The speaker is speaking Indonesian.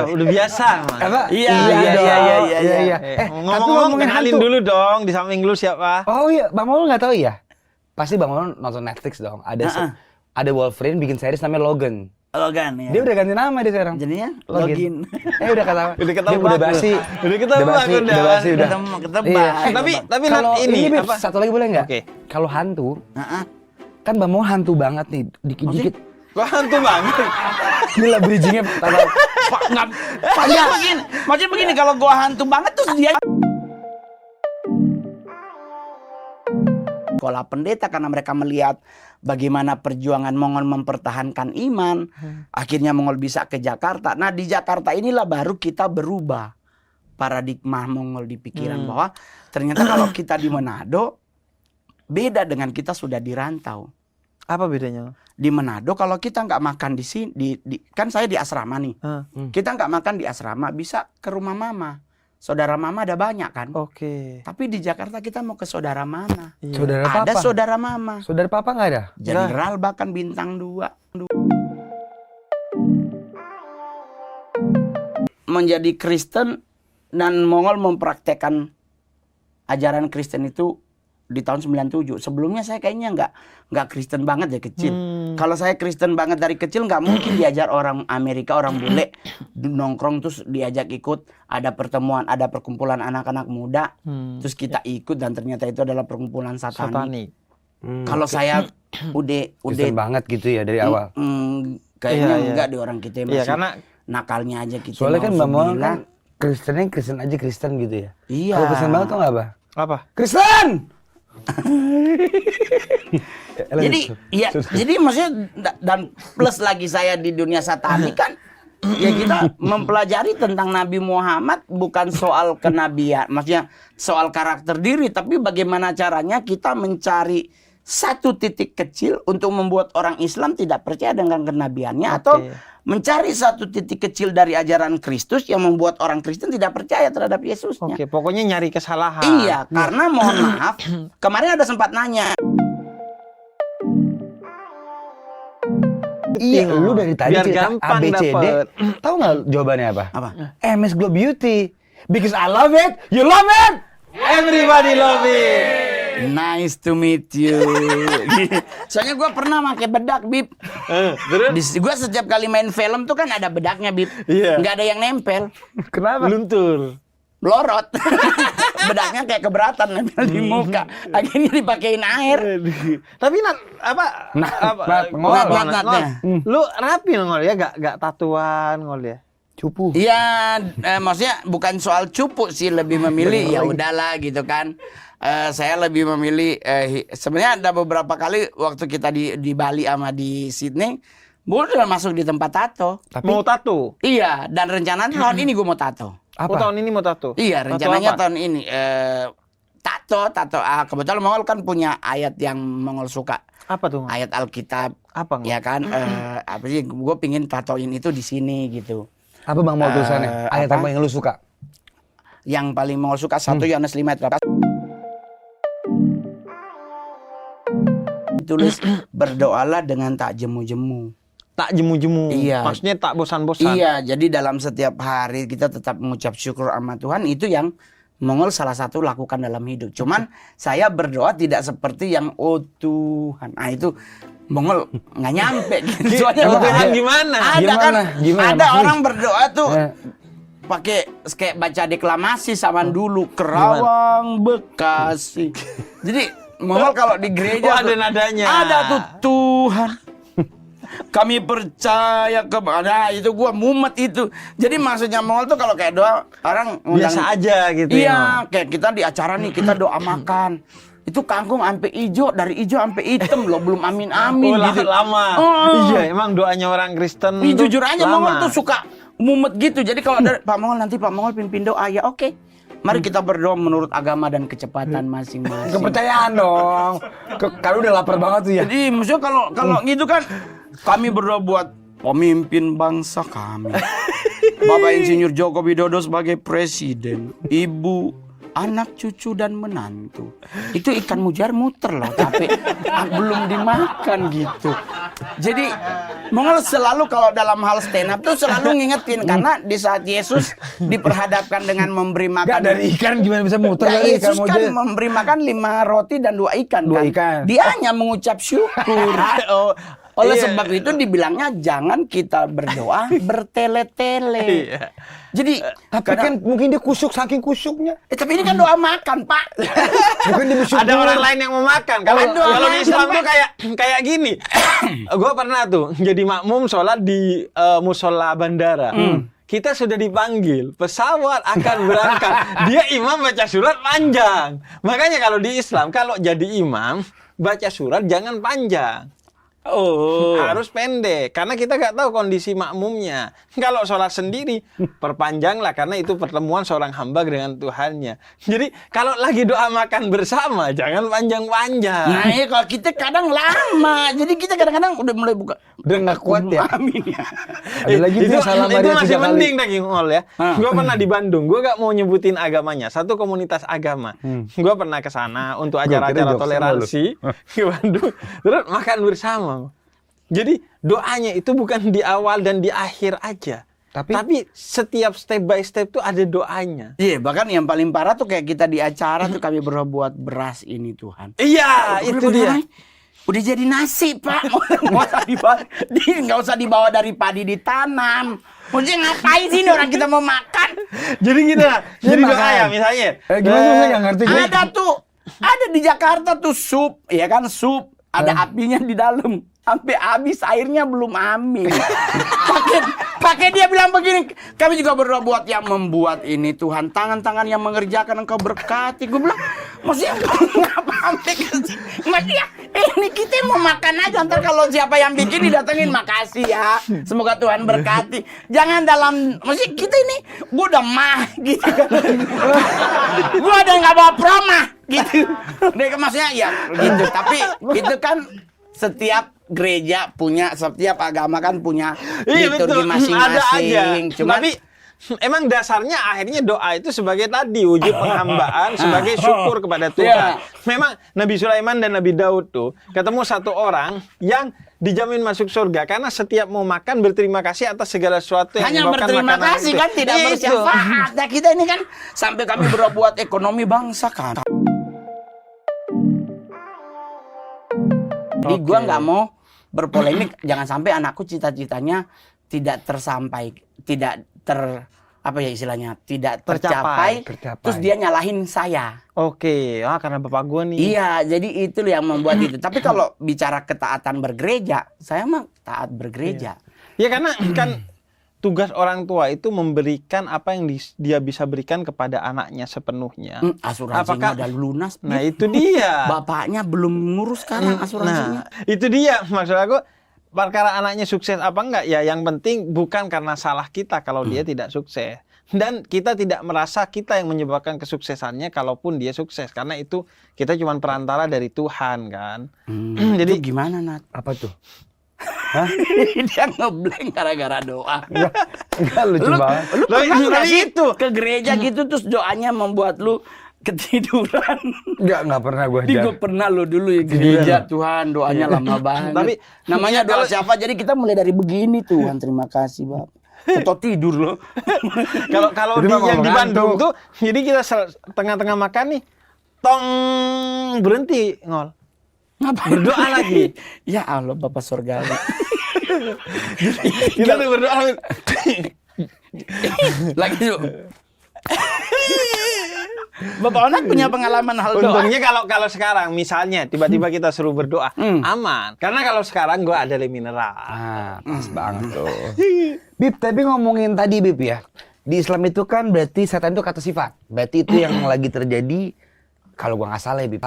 Udah biasa, Mas. Apa? Iya. Tapi Ngomong-ngomong, kenalin hantu. dulu dong di samping lu siapa? Oh iya, Bang Maul nggak tahu ya? Pasti Bang Maul nonton Netflix dong. Ada Wolverine bikin series namanya Logan. Logan ya. Dia udah ganti nama dia sekarang. Jadinya login. Udah ketahuan. Udah ketebak. Udah basi. Udah ketebak, Udah basi. Ketebak. Tapi Kalau ini Bib, apa? satu lagi boleh nggak? Oke. Kalau hantu, kan Bang Maul hantu banget nih. Dikit-dikit. Gua hantu banget. Gila bridgingnya. Maksudnya begini, kalau gua hantu banget tuh dia sekolah pendeta karena mereka melihat bagaimana perjuangan Mongol mempertahankan iman. Akhirnya Mongol bisa ke Jakarta. Nah, di Jakarta inilah baru kita berubah paradigma Mongol di pikiran bahwa ternyata kalau kita di Manado beda dengan kita sudah di rantau. Apa bedanya? Di Manado kalau kita nggak makan di sini, kan saya di asrama nih. Kita nggak makan di asrama bisa ke rumah mama. Saudara mama ada banyak kan? Oke. Tapi di Jakarta kita mau ke saudara mana? Iya. Saudara papa. Ada saudara mama. Saudara papa nggak ada? Jenderal bahkan bintang 2. Menjadi Kristen dan Mongol mempraktekkan ajaran Kristen itu di tahun 97. Sebelumnya saya kayaknya nggak Kristen banget ya kecil. Kalau saya Kristen banget dari kecil nggak mungkin diajar orang Amerika, orang bule nongkrong terus diajak ikut ada pertemuan, ada perkumpulan anak-anak muda, terus kita ikut dan ternyata itu adalah perkumpulan satanik. Kalau saya udah Kristen banget gitu ya dari awal. kayaknya Iya. enggak di orang kita masih Iya, karena nakalnya aja gitu. Soalnya kan Bang Maul kan Nauzubillah. Kristennya Kristen aja Kristen gitu ya. Iya. Kalau Kristen banget tuh nggak apa? apa? Kristen! Jadi maksudnya dan plus lagi saya di dunia satanik kan ya kita mempelajari tentang Nabi Muhammad bukan soal kenabian, maksudnya soal karakter diri, tapi bagaimana caranya kita mencari satu titik kecil untuk membuat orang Islam tidak percaya dengan kenabiannya atau mencari satu titik kecil dari ajaran Kristus yang membuat orang Kristen tidak percaya terhadap Yesusnya. Oke, pokoknya nyari kesalahan. Iya, karena mohon maaf, kemarin ada sempat nanya. Iya, lu dari tadi Biar cerita gampang ABCD, dapet. tahu nggak jawabannya apa? Apa? MS Glow Beauty. Because I love it, you love it. Everybody love it. Nice to meet you. Soalnya gue pernah pakai bedak, Bib. Gue setiap kali main film tuh kan ada bedaknya, Bib. Iya. Nggak ada yang nempel. Kenapa? Luntur. Melorot. Bedaknya kayak keberatan nempel di muka. Akhirnya dipakein air. Tapi Nat-natnya. Lu rapi ngol ya, gak tatuan ngol ya. Cupu. Iya, maksudnya bukan soal cupu sih, lebih memilih ya udahlah gitu kan. Saya lebih memilih sebenarnya ada beberapa kali waktu kita di Bali sama di Sydney, gue udah masuk di tempat tato. Tapi Mau tato? Iya, dan rencananya tahun ini gue mau tato. apa? Oh, tahun ini mau tato? Iya, Tato rencananya apa? tahun ini tato. Kebetulan Mongol kan punya ayat yang Mongol suka. Apa tuh? Ayat Alkitab. Apa ngol? Ya kan, apa sih? Gue pingin tatoin itu di sini gitu. Apa Bang Maul tulisannya? Ayat apa? apa yang lu suka? Yang paling Mongol suka 1 Yohanes 5 ayat 8. Tulis berdoalah dengan tak jemu-jemu. Tak jemu-jemu. Iya. Maksudnya tak bosan-bosan. Iya, jadi dalam setiap hari kita tetap mengucap syukur sama Tuhan. Itu yang Mongol salah satu lakukan dalam hidup. Cuman saya berdoa tidak seperti yang oh Tuhan. Nah itu Mongol nggak nyampe gitu. Soalnya Tuhan ada- gimana? Ada kan? Gimana Ada maksudnya? orang berdoa tuh Eh. pakai kayak baca deklamasi zaman dulu, Kerawang, Bekasi. Jadi Mongol kalau di gereja Oh, ada tuh, nadanya. ada tuh Tuhan. Kami percaya Nah itu gua mumet itu. Jadi maksudnya Mongol tuh kalau kayak doa orang Biasa aja gitu ya. Iya, kayak kita di acara nih kita doa makan. Itu kangkung sampai ijo, dari ijo sampai hitam loh, belum amin-amin Oh, gitu. lama. Oh. Iya, emang doanya orang Kristen. Ih, tuh jujur aja lama. Mongol tuh suka mumet gitu. Jadi kalau ada Pak Mongol nanti Pak Mongol pimpin doa ya oke. Mari kita berdoa menurut agama dan kecepatan masing-masing. Kepercayaan dong. Kalau udah lapar banget tuh ya. Jadi maksudnya kalau gitu kan kami berdoa buat pemimpin bangsa kami. Bapak Insinyur Joko Widodo sebagai presiden, Ibu anak, cucu, dan menantu. Itu ikan mujair muter loh, tapi belum dimakan gitu. Jadi Mongol selalu kalau dalam hal stand up tuh selalu ngingetin, karena di saat Yesus diperhadapkan dengan memberi makan. Gak dari ikan gimana bisa muter Ya, dari ikan Yesus kan memberi makan 5 roti dan 2 ikan. Dua kan? ikan. Dia hanya mengucap syukur. Oleh Iya. sebab itu dibilangnya jangan kita berdoa bertele-tele. Iya. Jadi Tapi kan mungkin dia kusuk saking kusuknya. tapi ini kan doa makan, Pak. Bukan dia bersyukur. Ada orang lain yang mau makan. Kalau Ada kalau di orang Islam yang tuh kayak gini. Gue pernah tuh jadi makmum sholat di musola bandara. Kita sudah dipanggil, pesawat akan berangkat. Dia imam baca surat panjang. Makanya kalau di Islam, kalau jadi imam, baca surat jangan panjang. Oh. Harus pendek, karena kita nggak tahu kondisi makmumnya. Kalau sholat sendiri, perpanjanglah, karena itu pertemuan seorang hamba dengan Tuhannya. Jadi kalau lagi doa makan bersama, jangan panjang-panjang. Nah, ya, kalau kita kadang lama. Jadi kita kadang-kadang udah mulai buka. Udah nggak kuat ya. Amin ya. Ada lagi tuh salam itu Maria masih 3 kali. mending daging ngol ya. Hah. Gue pernah di Bandung, gue gak mau nyebutin agamanya, satu komunitas agama. Gue pernah ke sana untuk kira acara-acara jokes toleransi ke Bandung, terus makan bersama. Jadi doanya itu bukan di awal dan di akhir aja, tapi setiap step by step tuh ada doanya. Iya, bahkan yang paling parah tuh kayak kita di acara tuh kami berbuat beras ini Tuhan. Iya, itu dia. Udah jadi nasi, Pak. Nggak usah dibawa dari padi ditanam. Maksudnya ngapain sih ini orang kita mau makan? Jadi gitu lah. Jadi makan. doa ya misalnya. Gimana tuh saya nggak ngerti. Ada tuh, ada di Jakarta tuh sup, ya kan sup, ada apinya di dalam. Sampai habis airnya belum amin. Pakai dia bilang begini, kami juga berdoa buat yang membuat ini Tuhan, tangan-tangan yang mengerjakan Engkau berkati. Gue bilang, maksudnya maksudnya ini kita mau makan aja, ntar kalau siapa yang bikin didatengin makasih ya, semoga Tuhan berkati. Jangan dalam, maksudnya kita ini, gue udah mah gitu kan, gue udah nggak bawa promah gitu. Maksudnya ya gitu, tapi itu kan setiap gereja punya, setiap agama kan punya liturgi masing-masing. Cuman tapi emang dasarnya akhirnya doa itu sebagai tadi wujud penghambaan, sebagai syukur kepada Tuhan. Memang Nabi Sulaiman dan Nabi Daud tuh ketemu satu orang yang dijamin masuk surga karena setiap mau makan berterima kasih atas segala sesuatu yang hanya menyebabkan berterima makanan kasih itu. kan, tidak Itu. bersyafaat. Nah, kita ini kan sampai kami berbuat ekonomi bangsa kan. Jadi gua nggak mau berpolemik, jangan sampai anakku cita-citanya tidak apa ya istilahnya, tidak tercapai. Terus dia nyalahin saya. Oke, karena bapak gua nih. Iya, jadi itu yang membuat itu. Tapi kalau bicara ketaatan bergereja, saya mah taat bergereja. Ya karena kan tugas orang tua itu memberikan apa yang dia bisa berikan kepada anaknya sepenuhnya. Asuransinya udah lunas. Nah, itu dia. Bapaknya belum ngurus sekarang asuransinya. Nah, itu dia maksud aku. Perkara anaknya sukses apa enggak ya, yang penting bukan karena salah kita kalau dia tidak sukses. Dan kita tidak merasa kita yang menyebabkan kesuksesannya kalaupun dia sukses, karena itu kita cuma perantara dari Tuhan kan. Jadi gimana, Nat? Apa tuh? Dia ngeblank gara-gara doa. Enggak lucu banget. Lu pernah nggak sih itu ke gereja gitu terus doanya membuat lu ketiduran? Enggak pernah gue Gue pernah lo dulu ya gereja, Tuhan doanya lama banget. Tapi namanya doa siapa? Jadi kita mulai dari begini, Tuhan terima kasih Bapak. Atau tidur loh. Kalau Itu mah yang di ngomong Bandung ngantuk. tuh, jadi kita tengah-tengah makan nih, tong berhenti ngol. Ngapain? Berdoa lagi. Ya Allah Bapak Surgawi. Kita tuh berdoa. Lagi yuk. Bapak Onat punya pengalaman hal doa. Untungnya kalau sekarang misalnya tiba-tiba kita suruh berdoa, aman. Karena kalau sekarang gua ada le mineral. Ah, pas banget tuh. Bib, tapi ngomongin tadi Bib ya. Di Islam itu kan berarti setan itu kata sifat. Berarti itu yang lagi terjadi kalau gua nggak salah ya Bib.